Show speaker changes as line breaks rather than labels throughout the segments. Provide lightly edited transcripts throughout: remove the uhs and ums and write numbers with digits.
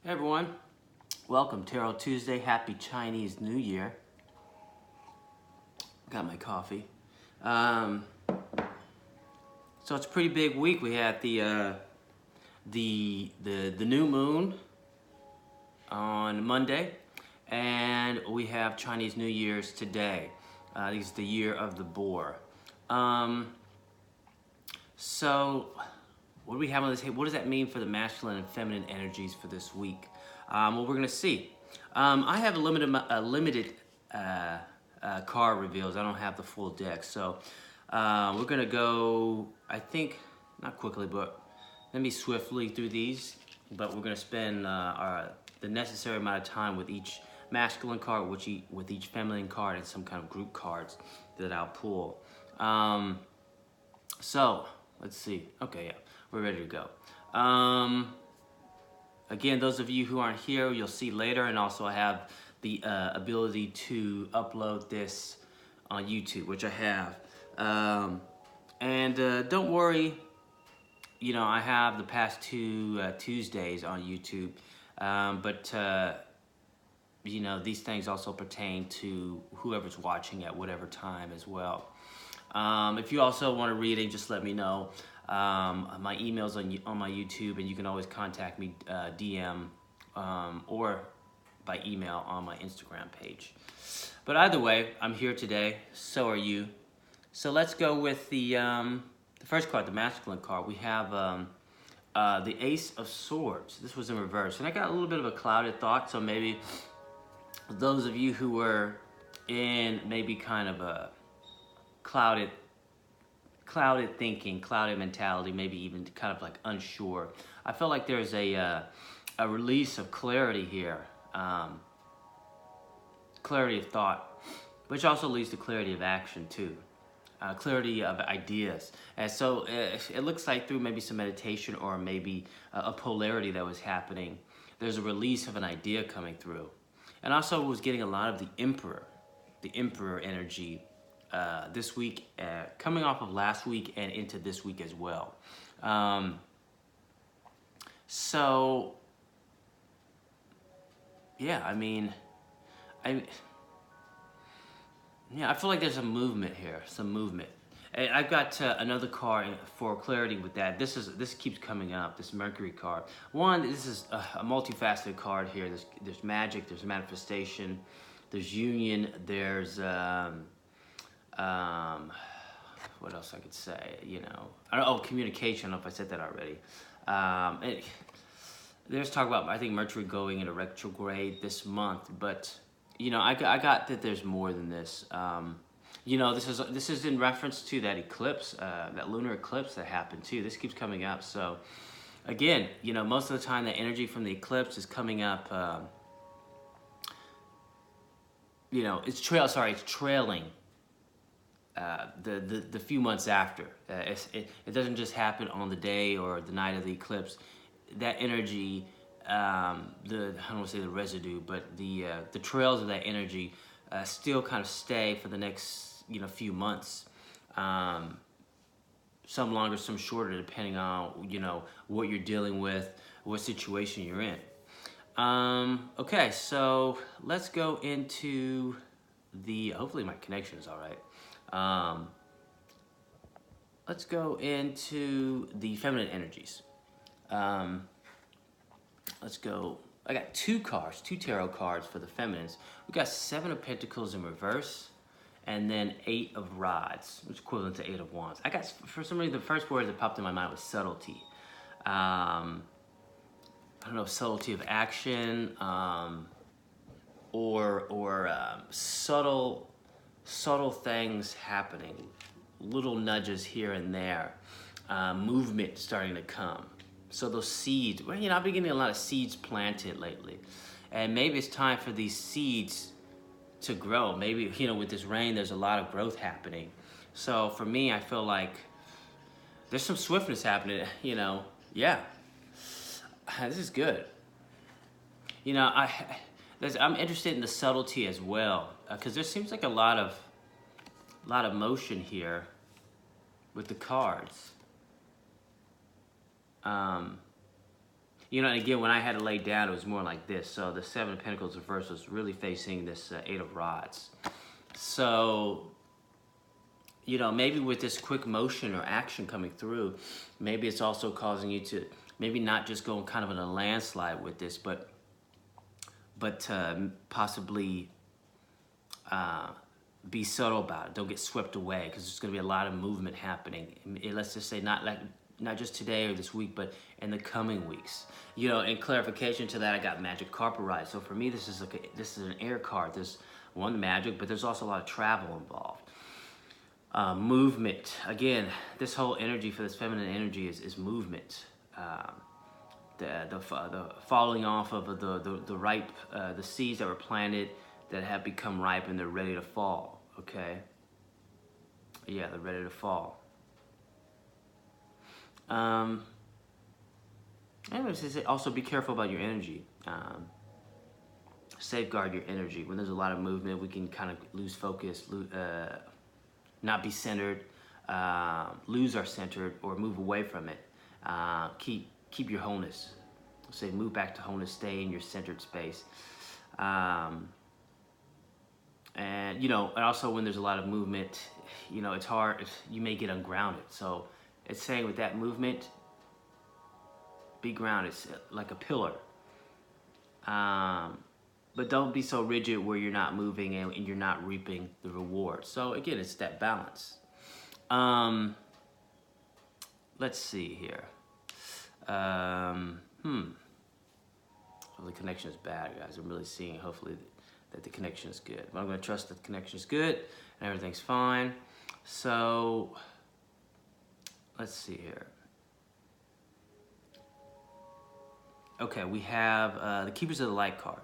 Hey everyone, welcome Tarot Tuesday. Happy Chinese New Year. Got my coffee. So it's a pretty big week. We had the new moon on Monday, and we have Chinese New Year's today. This is the year of the boar. So what do we have on this? What does that mean for the masculine and feminine energies for this week? Well, we're gonna see. I have a limited card reveals. I don't have the full deck, so we're gonna go. I think not quickly, but maybe swiftly through these. But we're gonna spend the necessary amount of time with each masculine card, with each feminine card, and some kind of group cards that I'll pull. So let's see. Okay, yeah. We're ready to go. Again, those of you who aren't here, you'll see later, and also I have the ability to upload this on YouTube, which I have. Don't worry, you know, I have the past two Tuesdays on YouTube, you know, these things also pertain to whoever's watching at whatever time as well. If you also want a reading, just let me know. My email's on my YouTube, and you can always contact me DM or by email on my Instagram page. But either way, I'm here today. So are you. So let's go with the first card, the masculine card. We have the Ace of Swords. This was in reverse, and I got a little bit of a clouded thought. So maybe those of you who were in maybe kind of a clouded thinking, clouded mentality, maybe even kind of like unsure. I feel like there's a release of clarity here, clarity of thought, which also leads to clarity of action too, clarity of ideas. And so it looks like through maybe some meditation or maybe a polarity that was happening, there's a release of an idea coming through. And also was getting a lot of the emperor energy this week, coming off of last week and into this week as well. So yeah, I feel like there's a movement here, some movement. And I've got another card for clarity with that. This keeps coming up, this Mercury card. One, this is a multifaceted card here. There's magic, there's manifestation, there's union, there's what else I could say, you know, communication. I don't know if I said that already. There's talk about, I think, Mercury going into retrograde this month, but you know, I got that there's more than this. You know, this is in reference to that eclipse, that lunar eclipse that happened too. This keeps coming up. So again, you know, most of the time the energy from the eclipse is coming up. You know, it's trailing the few months after. It doesn't just happen on the day or the night of the eclipse. That energy, I don't want to say the residue, but the trails of that energy still kind of stay for the next, you know, few months. Some longer, some shorter, depending on, you know, what you're dealing with, what situation you're in. Okay, so let's go into hopefully my connection is all right. Let's go into the feminine energies. Let's go. I got two tarot cards for the feminines. We got Seven of Pentacles in reverse, and then Eight of Rods, which is equivalent to Eight of Wands. I got, for some reason, the first word that popped in my mind was subtlety. I don't know, subtlety of action, or subtle things happening, little nudges here and there, movement starting to come. So those seeds, well, you know, I've been getting a lot of seeds planted lately, and maybe it's time for these seeds to grow. Maybe, you know, with this rain, there's a lot of growth happening. So for me, I feel like there's some swiftness happening, you know. Yeah, this is good. You know, I'm interested in the subtlety as well, because there seems like a lot of motion here with the cards. You know, and again, when I had it laid down, it was more like this. So the Seven of Pentacles reverse was really facing this Eight of Rods. So, you know, maybe with this quick motion or action coming through, maybe it's also causing you to maybe not just go kind of in a landslide with this, but possibly be subtle about it. Don't get swept away, because there's going to be a lot of movement happening. Let's just say not just today or this week, but in the coming weeks. You know, in clarification to that, I got Magic Carpet Ride. So for me, this is an air card. There's one magic, but there's also a lot of travel involved. Movement. Again, this whole energy for this feminine energy is movement. The falling off of the ripe the seeds that were planted that have become ripe and they're ready to fall. Okay. Yeah, they're ready to fall. Anyways, also be careful about your energy. Safeguard your energy. When there's a lot of movement, we can kind of lose focus, not be centered, lose our center, or move away from it. Keep your wholeness. Say move back to wholeness. Stay in your centered space. And you know, and also when there's a lot of movement, you know, it's hard. You may get ungrounded. So it's saying with that movement, be grounded, like a pillar. But don't be so rigid where you're not moving and you're not reaping the reward. So again, it's that balance. Let's see here. Well, the connection is bad, guys. I'm really seeing, hopefully, that the connection is good. But I'm going to trust that the connection is good and everything's fine. So, let's see here. Okay, we have the Keepers of the Light card.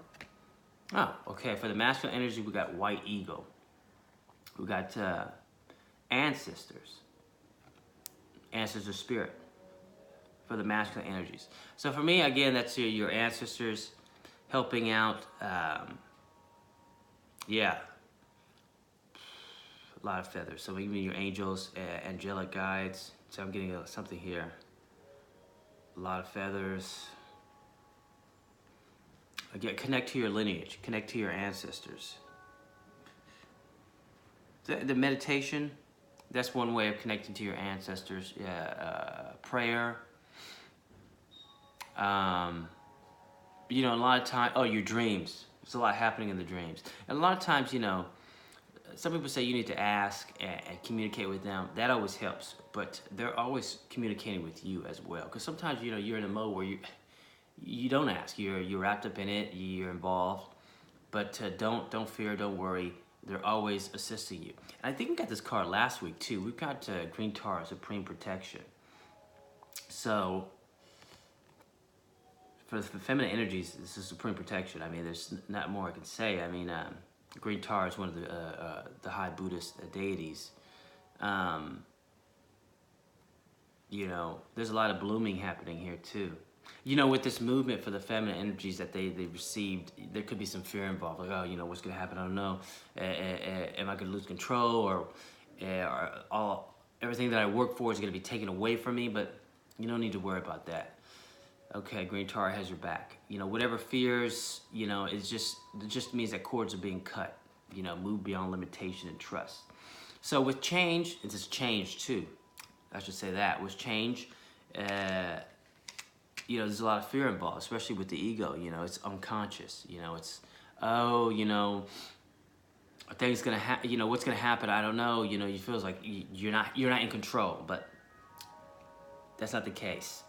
Oh, okay. For the masculine energy, we got White Eagle. We got Ancestors. Ancestor Spirit. For the masculine energies. So for me, again, that's your ancestors helping out. Yeah. A lot of feathers. So even your angels, angelic guides. So I'm getting something here. A lot of feathers. Again, connect to your lineage. Connect to your ancestors. The meditation, that's one way of connecting to your ancestors. Prayer. You know, a lot of time, your dreams. There's a lot happening in the dreams. And a lot of times, you know, some people say you need to ask and communicate with them. That always helps, but they're always communicating with you as well. Because sometimes, you know, you're in a mode where you don't ask. You're wrapped up in it. You're involved. But don't fear. Don't worry. They're always assisting you. And I think we got this card last week too. We've got Green Tar, Supreme Protection. So for the feminine energies, this is Supreme Protection. I mean, there's not more I can say. I mean, Green Tar is one of the high Buddhist deities. You know, there's a lot of blooming happening here too. You know, with this movement for the feminine energies that they received, there could be some fear involved. Like, oh, you know, what's going to happen? I don't know. Am I going to lose control? Or everything that I work for is going to be taken away from me? But you don't need to worry about that. Okay, Green Tar has your back. You know, whatever fears, you know, it just means that cords are being cut. You know, move beyond limitation and trust. So with change, it's just change too. I should say that. With change, you know, there's a lot of fear involved, especially with the ego. You know, it's unconscious. You know, it's, oh, you know, a thing's gonna happen. You know, what's gonna happen? I don't know. You know, you feel like you're not in control, but that's not the case.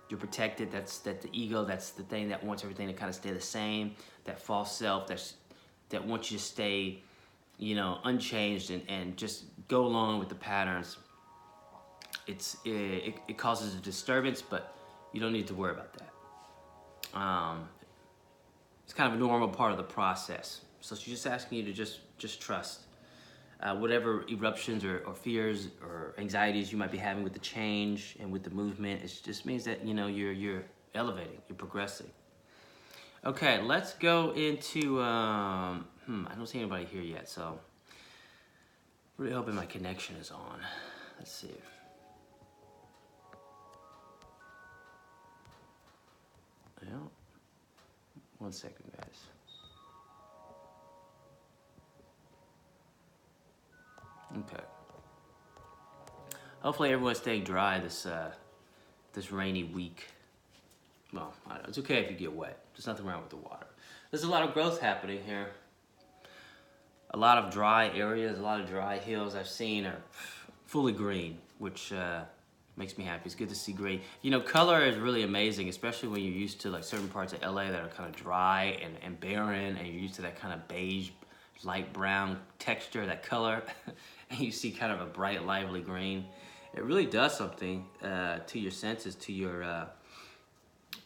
You're protected. That's the ego. That's the thing that wants everything to kind of stay the same. That false self. That wants you to stay, you know, unchanged and just go along with the patterns. It causes a disturbance, but you don't need to worry about that. It's kind of a normal part of the process. So she's just asking you to just trust. Whatever eruptions or fears or anxieties you might be having with the change and with the movement, it just means that, you know, you're elevating, you're progressing. Okay, let's go into, I don't see anybody here yet, so really hoping my connection is on. Let's see. 1 second, guys. Okay. Hopefully everyone's staying dry this rainy week. Well, it's okay if you get wet. There's nothing wrong with the water. There's a lot of growth happening here. A lot of dry areas, a lot of dry hills I've seen are fully green, which makes me happy. It's good to see green. You know, color is really amazing, especially when you're used to like certain parts of LA that are kind of dry and barren, and you're used to that kind of beige, light brown texture, that color, and you see kind of a bright, lively green. It really does something to your senses, to your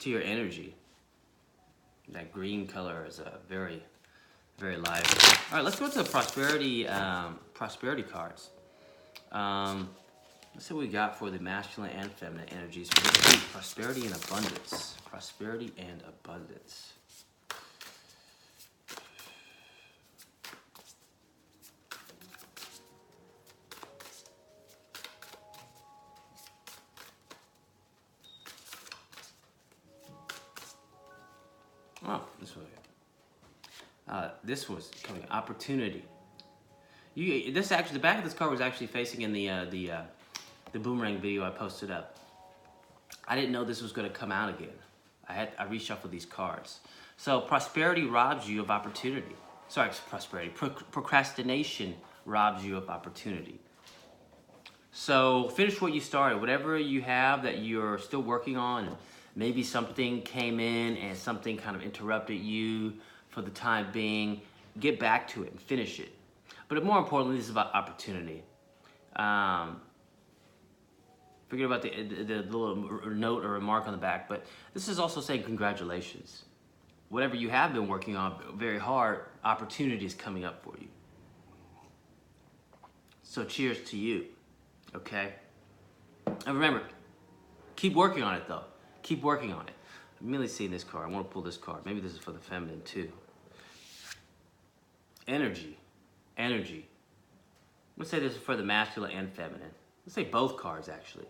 energy. That green color is very, very lively. All right, let's go to the prosperity cards. Let's see what we got for the masculine and feminine energies for this week. Prosperity and abundance. Prosperity and abundance. Oh, this way. This was coming opportunity. This actually, the back of this card was actually facing in the boomerang video I posted up. I didn't know this was going to come out again. I reshuffled these cards. So prosperity robs you of opportunity. Sorry, prosperity. Procrastination robs you of opportunity. So finish what you started. Whatever you have that you're still working on, maybe something came in and something kind of interrupted you for the time being, get back to it and finish it. But more importantly, this is about opportunity. Forget about the little note or remark on the back, but this is also saying congratulations. Whatever you have been working on very hard, opportunity is coming up for you. So cheers to you, okay? And remember, keep working on it though. Keep working on it. I'm really seeing this card. I want to pull this card. Maybe this is for the feminine too. Energy. Energy. Let's say this is for the masculine and feminine. Let's say both cards actually.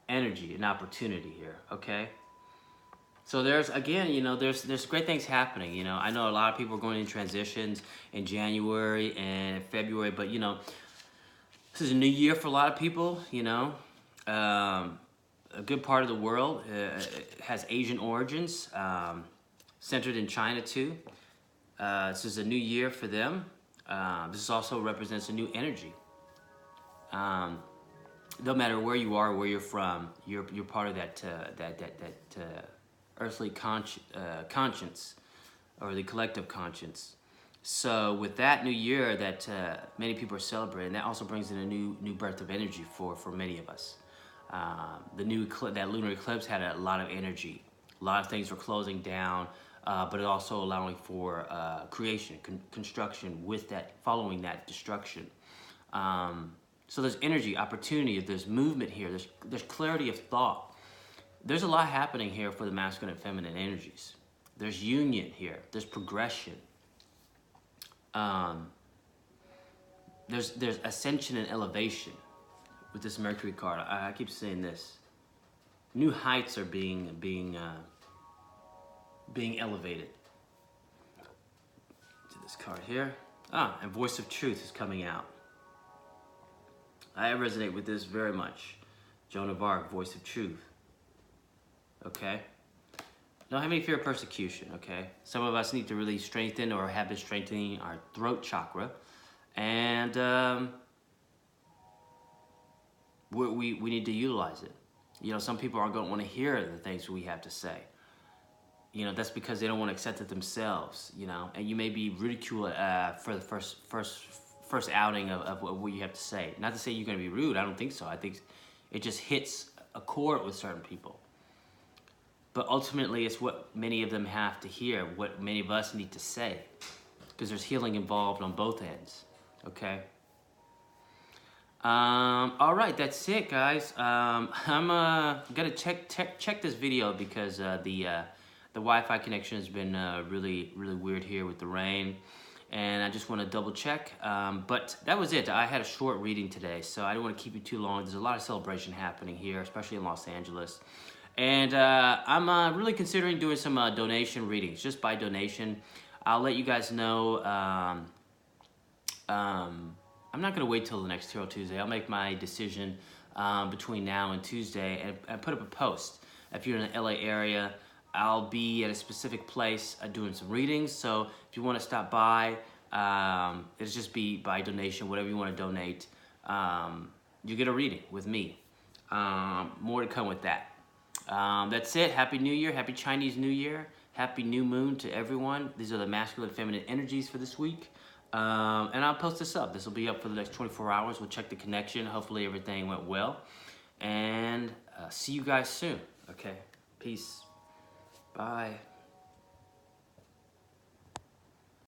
Energy and opportunity here, okay? So there's, again, you know, there's great things happening. You know, I know a lot of people are going in transitions in January and February, but you know, this is a new year for a lot of people, you know. A good part of the world has Asian origins, centered in China too. This is a new year for them. This also represents a new energy. No matter where you are, where you're from, you're part of that earthly conscience, or the collective conscience. So with that new year that many people are celebrating, that also brings in a new birth of energy for many of us. That lunar eclipse had a lot of energy. A lot of things were closing down, but it also allowing for creation, construction with that, following that destruction. So there's energy, opportunity, there's movement here, there's clarity of thought. There's a lot happening here for the masculine and feminine energies. There's union here, there's progression. There's ascension and elevation with this Mercury card. I keep saying this. New heights are being elevated. To this card here. And Voice of Truth is coming out. I resonate with this very much. Joan of Arc, Voice of Truth. Okay? Don't have any fear of persecution, okay? Some of us need to really strengthen or have been strengthening our throat chakra. And we need to utilize it. You know, some people aren't going to want to hear the things we have to say. You know, that's because they don't want to accept it themselves, you know? And you may be ridiculed for the first outing of what you have to say. Not to say you're going to be rude. I don't think so. I think it just hits a chord with certain people. But ultimately, it's what many of them have to hear, what many of us need to say, because there's healing involved on both ends, okay? All right, that's it, guys. I'm gonna check this video because the Wi-Fi connection has been really weird here with the rain, and I just want to double check. But that was it. I had a short reading today, so I don't want to keep you too long. There's a lot of celebration happening here, especially in Los Angeles. And I'm really considering doing some donation readings, just by donation. I'll let you guys know. I'm not going to wait till the next Tarot Tuesday. I'll make my decision between now and Tuesday and put up a post. If you're in the LA area, I'll be at a specific place doing some readings. So if you want to stop by, it'll just be by donation, whatever you want to donate. You get a reading with me. More to come with that. That's it. Happy New Year. Happy Chinese New Year. Happy New Moon to everyone. These are the masculine and feminine energies for this week. And I'll post this up. This will be up for the next 24 hours. We'll check the connection. Hopefully everything went well. And see you guys soon. Okay. Peace. Bye.